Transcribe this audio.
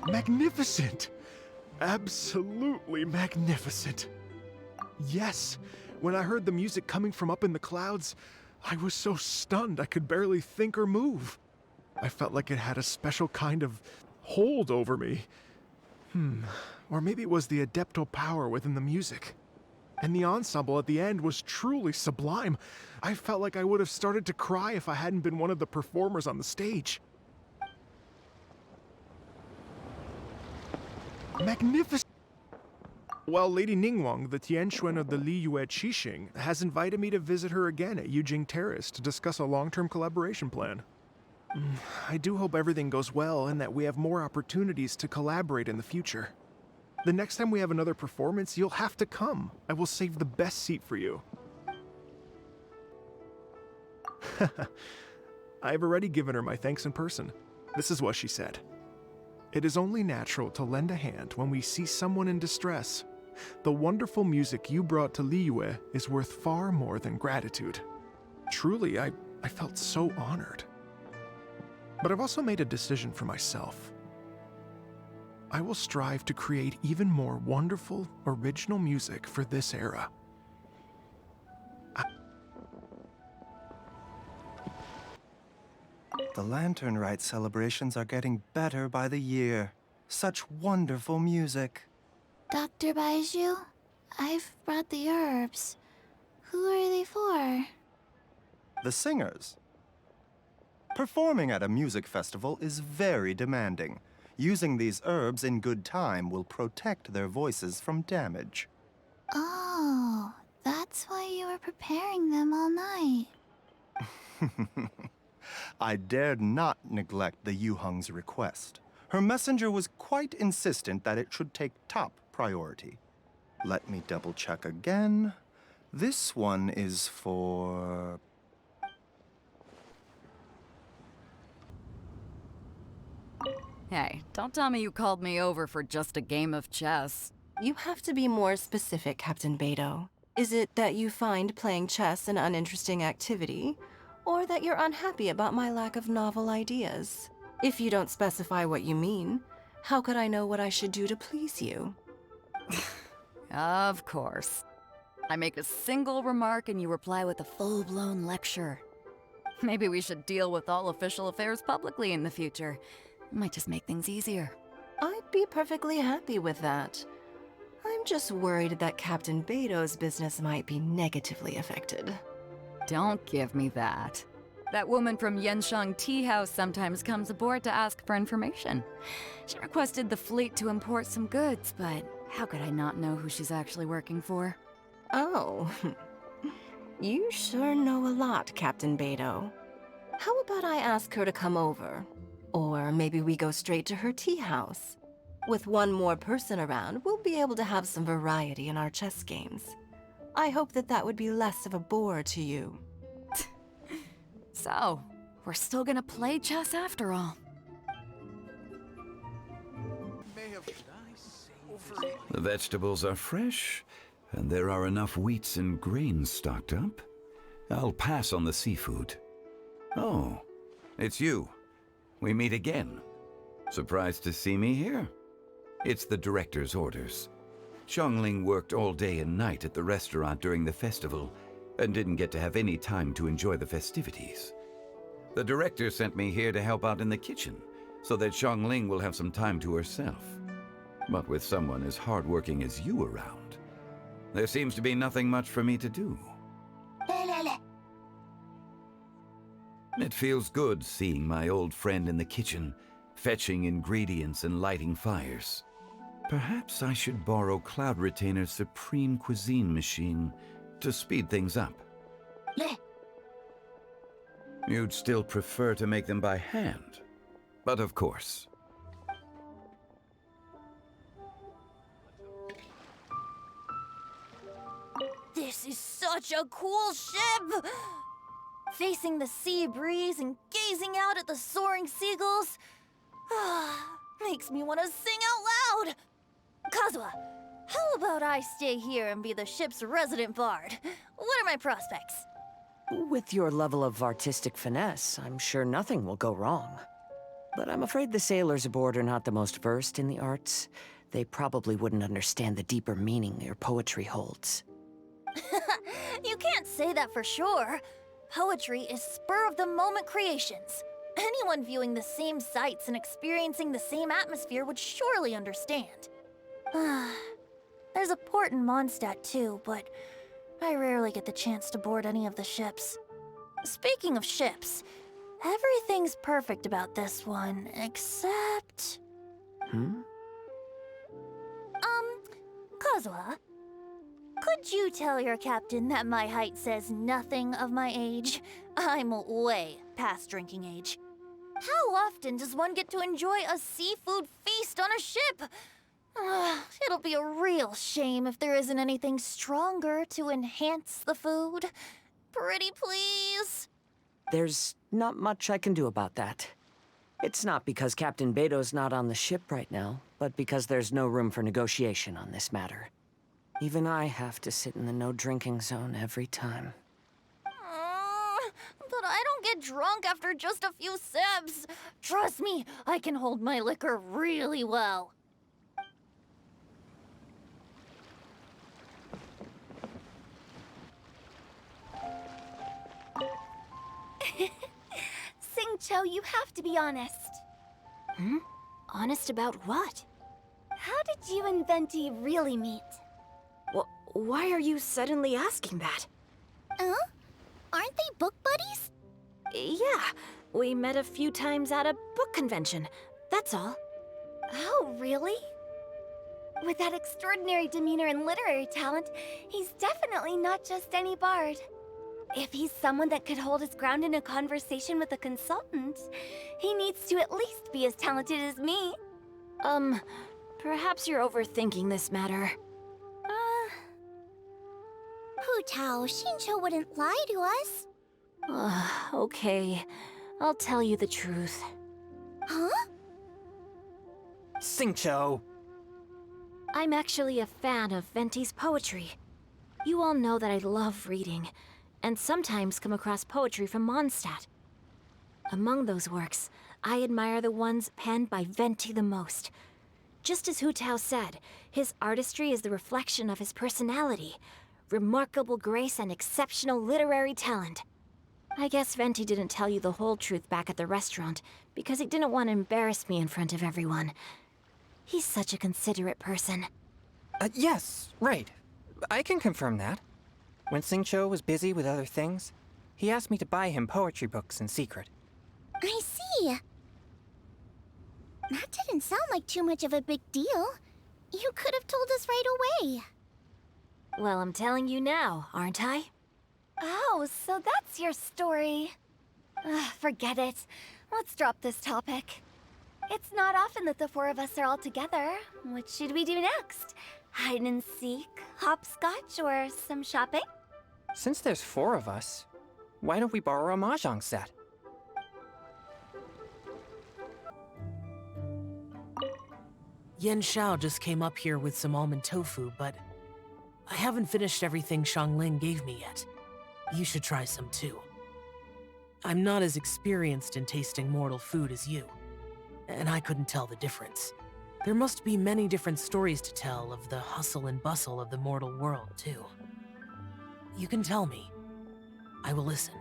Magnificent! Absolutely magnificent. Yes, when I heard the music coming from up in the clouds, I was so stunned I could barely think or move. I felt like it had a special kind of hold over me. Or maybe it was the adeptal power within the music. And the ensemble at the end was truly sublime. I felt like I would have started to cry if I hadn't been one of the performers on the stage. Magnificent! Well, Lady Ningguang, the Tianquan of the Liyue Qixing, has invited me to visit her again at Yujing Terrace to discuss a long-term collaboration plan. I do hope everything goes well and that we have more opportunities to collaborate in the future. The next time we have another performance, you'll have to come. I will save the best seat for you. I've already given her my thanks in person. This is what she said. It is only natural to lend a hand when we see someone in distress. The wonderful music you brought to Liyue is worth far more than gratitude. Truly, I felt so honored. But I've also made a decision for myself. I will strive to create even more wonderful, original music for this era. The Lantern Rite celebrations are getting better by the year. Such wonderful music. Dr. Baiju, I've brought the herbs. Who are they for? The singers. Performing at a music festival is very demanding. Using these herbs in good time will protect their voices from damage. Oh, that's why you were preparing them all night. I dared not neglect the Yuheng's request. Her messenger was quite insistent that it should take top priority. Let me double-check again. This one is for... Hey, don't tell me you called me over for just a game of chess. You have to be more specific, Captain Beidou. Is it that you find playing chess an uninteresting activity? Or that you're unhappy about my lack of novel ideas? If you don't specify what you mean, how could I know what I should do to please you? Of course. I make a single remark and you reply with a full-blown lecture. Maybe we should deal with all official affairs publicly in the future. It might just make things easier. I'd be perfectly happy with that. I'm just worried that Captain Beidou's business might be negatively affected. Don't give me that. That woman from Yanshang Tea House sometimes comes aboard to ask for information. She requested the fleet to import some goods, but how could I not know who she's actually working for? Oh, you sure know a lot, Captain Beidou. How about I ask her to come over? Or maybe we go straight to her tea house. With one more person around, we'll be able to have some variety in our chess games. I hope that would be less of a bore to you. So, we're still gonna play chess after all. The vegetables are fresh, and there are enough wheats and grains stocked up. I'll pass on the seafood. Oh, it's you. We meet again. Surprised to see me here? It's the director's orders. Zhongli worked all day and night at the restaurant during the festival and didn't get to have any time to enjoy the festivities. The director sent me here to help out in the kitchen so that Zhongli will have some time to herself. But with someone as hardworking as you around, there seems to be nothing much for me to do. It feels good seeing my old friend in the kitchen, fetching ingredients and lighting fires. Perhaps I should borrow Cloud Retainer's Supreme Cuisine machine to speed things up. You'd still prefer to make them by hand, but of course. This is such a cool ship! Facing the sea breeze and gazing out at the soaring seagulls, makes me want to sing out loud! Kazuha, how about I stay here and be the ship's resident bard? What are my prospects? With your level of artistic finesse, I'm sure nothing will go wrong. But I'm afraid the sailors aboard are not the most versed in the arts. They probably wouldn't understand the deeper meaning your poetry holds. You can't say that for sure. Poetry is spur-of-the-moment creations. Anyone viewing the same sights and experiencing the same atmosphere would surely understand. There's a port in Mondstadt too, but I rarely get the chance to board any of the ships. Speaking of ships, everything's perfect about this one, except... Kazuha, could you tell your captain that my height says nothing of my age? I'm way past drinking age. How often does one get to enjoy a seafood feast on a ship? It'll be a real shame if there isn't anything stronger to enhance the food. Pretty please? There's not much I can do about that. It's not because Captain Beto's not on the ship right now, but because there's no room for negotiation on this matter. Even I have to sit in the no-drinking zone every time. But I don't get drunk after just a few sips. Trust me, I can hold my liquor really well. Xingqiu, you have to be honest. Honest about what? How did you and Venti really meet? Why are you suddenly asking that? Aren't they book buddies? Yeah, we met a few times at a book convention. That's all. Oh, really? With that extraordinary demeanor and literary talent, he's definitely not just any bard. If he's someone that could hold his ground in a conversation with a consultant, he needs to at least be as talented as me. Perhaps you're overthinking this matter. Hu Tao, Xingqiu wouldn't lie to us. Okay. I'll tell you the truth. Huh? Xingqiu! I'm actually a fan of Venti's poetry. You all know that I love reading, and sometimes come across poetry from Mondstadt. Among those works, I admire the ones penned by Venti the most. Just as Hu Tao said, his artistry is the reflection of his personality, remarkable grace and exceptional literary talent. I guess Venti didn't tell you the whole truth back at the restaurant, because he didn't want to embarrass me in front of everyone. He's such a considerate person. Yes, right. I can confirm that. When Xingqiu was busy with other things, he asked me to buy him poetry books in secret. I see. That didn't sound like too much of a big deal. You could have told us right away. Well, I'm telling you now, aren't I? Oh, so that's your story. Forget it. Let's drop this topic. It's not often that the four of us are all together. What should we do next? Hide and seek, hopscotch, or some shopping? Since there's 4 of us, why don't we borrow a mahjong set? Xiao just came up here with some almond tofu, but I haven't finished everything Xiangling gave me yet. You should try some too. I'm not as experienced in tasting mortal food as you, and I couldn't tell the difference. There must be many different stories to tell of the hustle and bustle of the mortal world, too. You can tell me. I will listen.